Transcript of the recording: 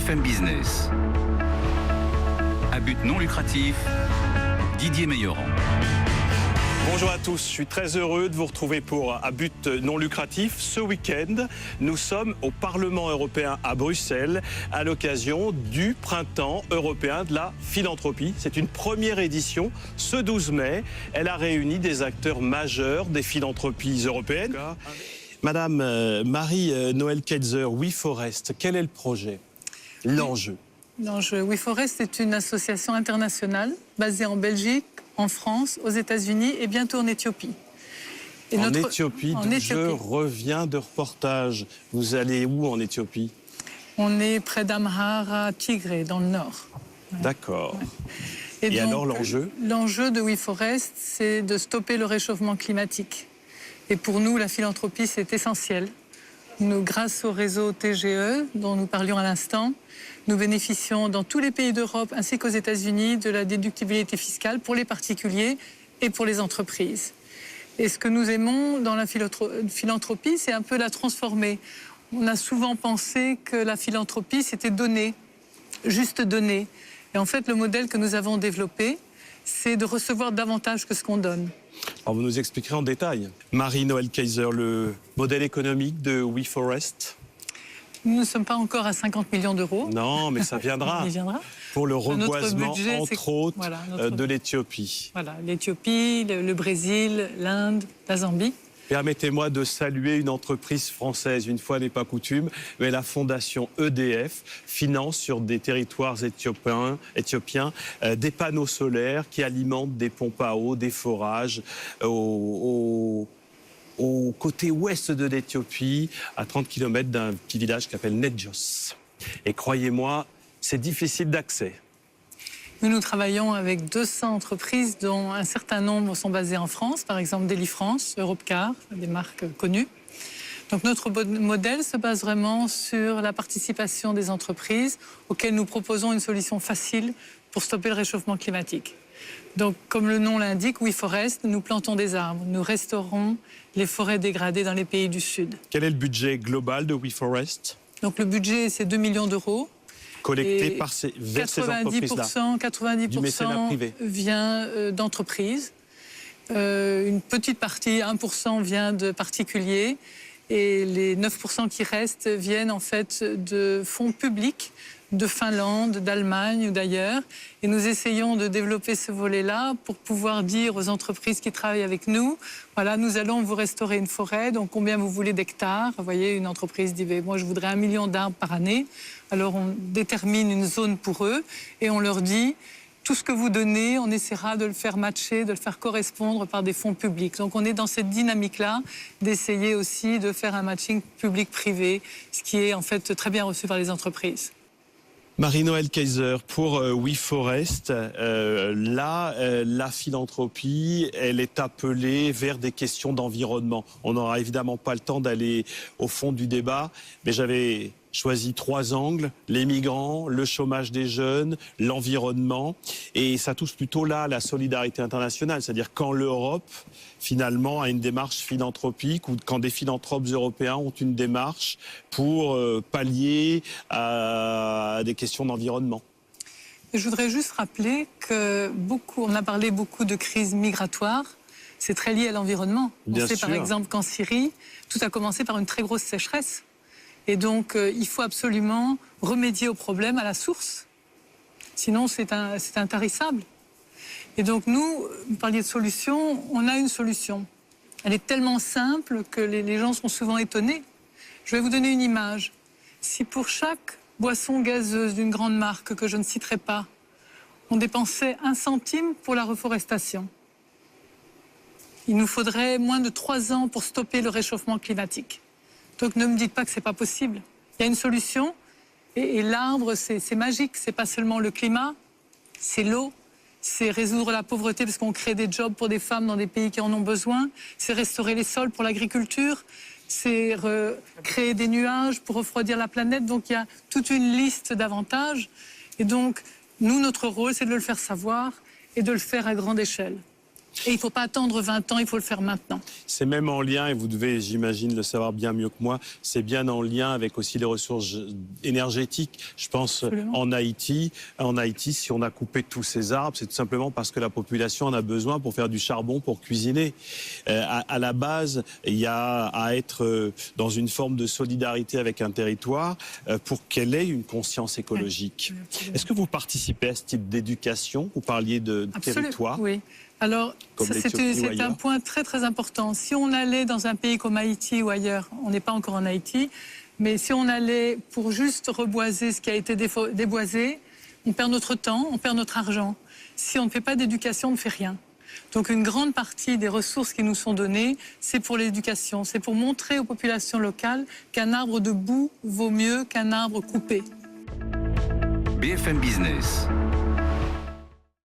BFM Business. À but non lucratif, Didier Meilleran. Bonjour à tous, je suis très heureux de vous retrouver pour À but non lucratif. Ce week-end, nous sommes au Parlement européen à Bruxelles à l'occasion du Printemps européen de la philanthropie. C'est une première édition, ce 12 mai. Elle a réuni des acteurs majeurs des philanthropies européennes. Madame Marie-Noëlle Kayser, WeForest, quel est le projet, l'enjeu? L'enjeu, WeForest est une association internationale basée en Belgique, en France, aux États-Unis et bientôt en Éthiopie. Et Éthiopie, je reviens de reportage. Vous allez où en Éthiopie? On est près d'Amhara, Tigré, dans le nord. D'accord. Et donc, alors l'enjeu? L'enjeu de WeForest, c'est de stopper le réchauffement climatique. Et pour nous, la philanthropie, c'est essentiel. Nous, grâce au réseau TGE, dont nous parlions à l'instant, nous bénéficions dans tous les pays d'Europe ainsi qu'aux États-Unis de la déductibilité fiscale pour les particuliers et pour les entreprises. Et ce que nous aimons dans la philanthropie, c'est un peu la transformer. On a souvent pensé que la philanthropie, c'était donner, juste donner. Et en fait, le modèle que nous avons développé, c'est de recevoir davantage que ce qu'on donne. Alors vous nous expliquerez en détail. Marie-Noëlle Kayser, le modèle économique de WeForest? Nous ne sommes pas encore à 50 millions d'euros. Non, mais ça viendra. Il viendra. Pour le reboisement, budget, entre autres, voilà, de l'Éthiopie. Voilà, l'Éthiopie, le Brésil, l'Inde, la Zambie. Permettez-moi de saluer une entreprise française, une fois n'est pas coutume, mais la fondation EDF finance sur des territoires éthiopiens des panneaux solaires qui alimentent des pompes à eau, des forages au côté ouest de l'Éthiopie, à 30 km d'un petit village qui s'appelle Nedjos. Et croyez-moi, c'est difficile d'accès. Nous travaillons avec 200 entreprises dont un certain nombre sont basées en France, par exemple Delifrance, Europcar, des marques connues. Donc notre modèle se base vraiment sur la participation des entreprises auxquelles nous proposons une solution facile pour stopper le réchauffement climatique. Donc comme le nom l'indique, WeForest, nous plantons des arbres, nous restaurons les forêts dégradées dans les pays du Sud. Quel est le budget global de WeForest? Donc le budget, c'est 2 millions d'euros. Collecté vers ces entreprises-là. 90% vient d'entreprises. Une petite partie, 1%, vient de particuliers. Et les 9% qui restent viennent en fait de fonds publics de Finlande, d'Allemagne ou d'ailleurs. Et nous essayons de développer ce volet-là pour pouvoir dire aux entreprises qui travaillent avec nous, voilà, nous allons vous restaurer une forêt, donc combien vous voulez d'hectares? Vous voyez, une entreprise dit, moi je voudrais 1 million d'arbres par année. Alors on détermine une zone pour eux et on leur dit, tout ce que vous donnez, on essaiera de le faire matcher, de le faire correspondre par des fonds publics. Donc on est dans cette dynamique-là d'essayer aussi de faire un matching public-privé, ce qui est en fait très bien reçu par les entreprises. Marie-Noëlle Kayser, pour WeForest, la philanthropie, elle est appelée vers des questions d'environnement. On n'aura évidemment pas le temps d'aller au fond du débat, mais j'avais choisi 3 angles, les migrants, le chômage des jeunes, l'environnement, et ça touche plutôt là la solidarité internationale, c'est-à-dire quand l'Europe finalement a une démarche philanthropique ou quand des philanthropes européens ont une démarche pour pallier à des questions d'environnement. Je voudrais juste rappeler que on a parlé beaucoup de crise migratoire, c'est très lié à l'environnement. On sait par exemple qu'en Syrie, tout a commencé par une très grosse sécheresse. Et donc, il faut absolument remédier au problème à la source. Sinon, c'est intarissable. Et donc, vous parliez de solution, on a une solution. Elle est tellement simple que les gens sont souvent étonnés. Je vais vous donner une image. Si pour chaque boisson gazeuse d'une grande marque que je ne citerai pas, on dépensait 1 centime pour la reforestation, il nous faudrait moins de 3 ans pour stopper le réchauffement climatique. Donc ne me dites pas que ce n'est pas possible. Il y a une solution et l'arbre, c'est magique. Ce n'est pas seulement le climat, c'est l'eau, c'est résoudre la pauvreté parce qu'on crée des jobs pour des femmes dans des pays qui en ont besoin, c'est restaurer les sols pour l'agriculture, c'est créer des nuages pour refroidir la planète. Donc il y a toute une liste d'avantages. Et donc, nous, notre rôle, c'est de le faire savoir et de le faire à grande échelle. Et il ne faut pas attendre 20 ans, il faut le faire maintenant. C'est même en lien, et vous devez, j'imagine, le savoir bien mieux que moi, c'est bien en lien avec aussi les ressources énergétiques. Je pense en Haïti. En Haïti, si on a coupé tous ces arbres, c'est tout simplement parce que la population en a besoin pour faire du charbon, pour cuisiner. À la base, il y a à être dans une forme de solidarité avec un territoire pour qu'elle ait une conscience écologique. Est-ce que vous participez à ce type d'éducation? Vous parliez de territoire. Oui. Alors, c'est un point très très important. Si on allait dans un pays comme Haïti ou ailleurs, on n'est pas encore en Haïti, mais si on allait pour juste reboiser ce qui a été déboisé, on perd notre temps, on perd notre argent. Si on ne fait pas d'éducation, on ne fait rien. Donc une grande partie des ressources qui nous sont données, c'est pour l'éducation. C'est pour montrer aux populations locales qu'un arbre debout vaut mieux qu'un arbre coupé. BFM Business.